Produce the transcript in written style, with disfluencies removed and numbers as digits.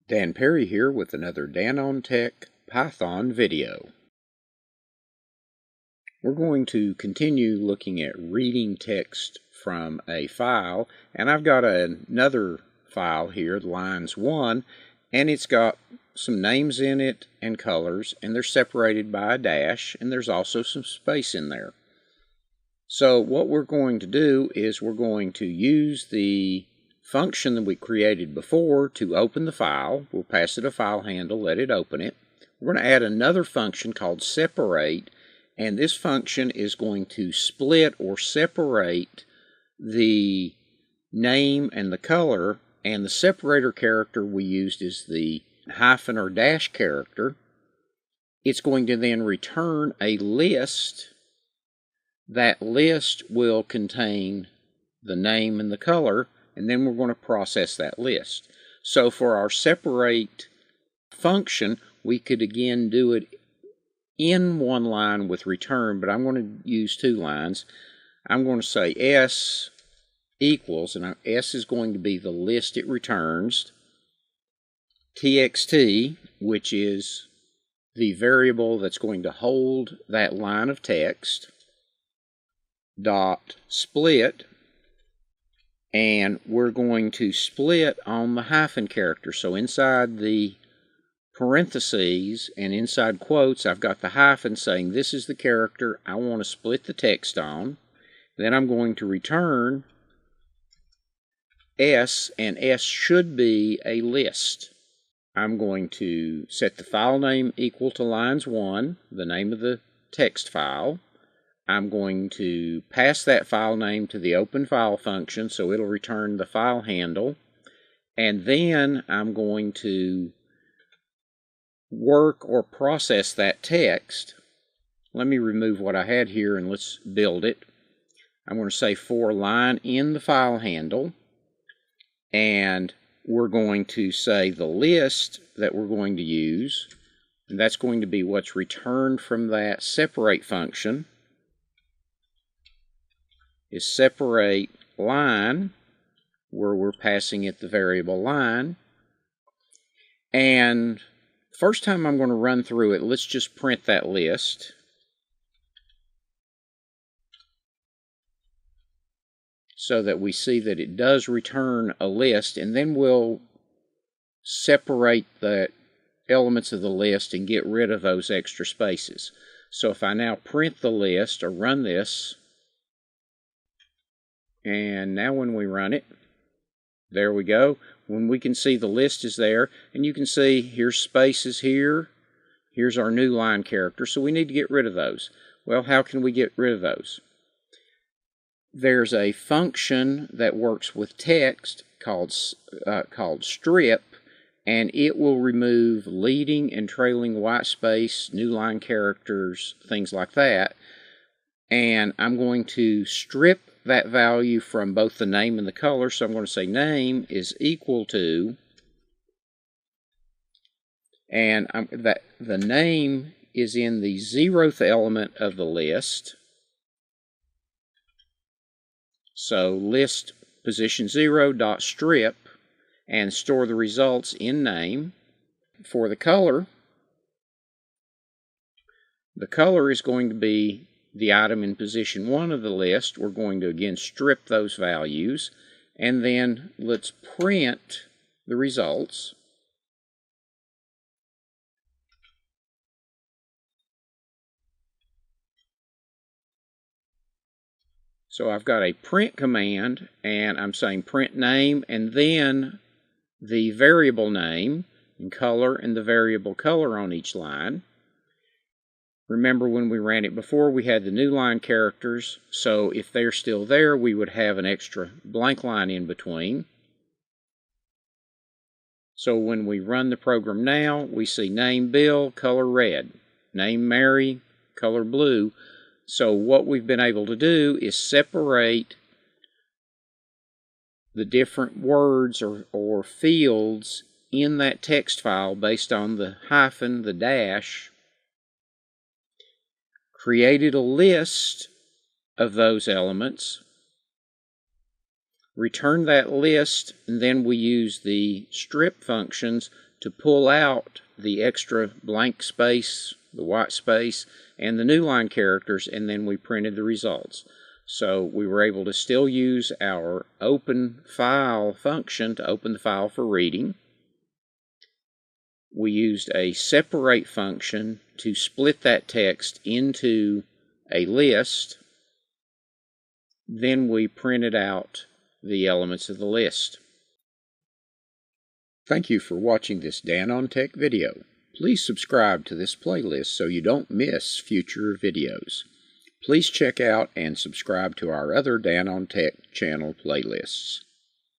Dan Perry here with another Danontek Python video. We're going to continue looking at reading text from a file, and I've got another file here, lines 1, and it's got some names in it and colors, and they're separated by a dash, and there's also some space in there. So what we're going to do is we're going to use the function that we created before to open the file. We'll pass it a file handle, let it open it. We're going to add another function called separate, and this function is going to split or separate the name and the color, and the separator character we used is the hyphen or dash character. It's going to then return a list. That list will contain the name and the color, and then we're going to process that list. So for our separate function, we could again do it in one line with return, but I'm going to use two lines. I'm going to say S equals, and S is going to be the list it returns, txt, which is the variable that's going to hold that line of text, dot split, and we're going to split on the hyphen character. So inside the parentheses and inside quotes, I've got the hyphen saying this is the character I want to split the text on. Then I'm going to return S, and S should be a list. I'm going to set the file name equal to lines 1, the name of the text file. I'm going to pass that file name to the open file function, so it'll return the file handle. And then I'm going to work or process that text. Let me remove what I had here and let's build it. I'm going to say for line in the file handle, and we're going to say the list that we're going to use, and that's going to be what's returned from that separate function, is separate line, where we're passing it the variable line. And first time I'm going to run through it, let's just print that list. So that we see that it does return a list, and then we'll separate the elements of the list and get rid of those extra spaces. So if I now print the list or run this, and now when we run it, there we go. When we can see the list is there, and you can see here's spaces here, here's our new line character, so we need to get rid of those. Well, how can we get rid of those? There's a function that works with text called strip, and it will remove leading and trailing white space, new line characters, things like that. And I'm going to strip that value from both the name and the color, so I'm going to say name is equal to, and the name is in the 0th element of the list. So list position 0 dot strip, and store the results in name. For the color is going to be the item in position 1 of the list. We're going to again strip those values, and then let's print the results. So I've got a print command, and I'm saying print name, and then the variable name and color and the variable color on each line. Remember when we ran it before, we had the new line characters, so if they're still there, we would have an extra blank line in between. So when we run the program now, we see name Bill, color red, name Mary, color blue. So what we've been able to do is separate the different words or fields in that text file based on the hyphen, the dash, created a list of those elements, returned that list, and then we use the strip functions to pull out the extra blank space, the white space, and the new line characters, and then we printed the results. So we were able to still use our open file function to open the file for reading. We used a separate function to split that text into a list. Then we printed out the elements of the list. Thank you for watching this Dan on Tech video. Please subscribe to this playlist so you don't miss future videos. Please check out and subscribe to our other Dan on Tech channel playlists.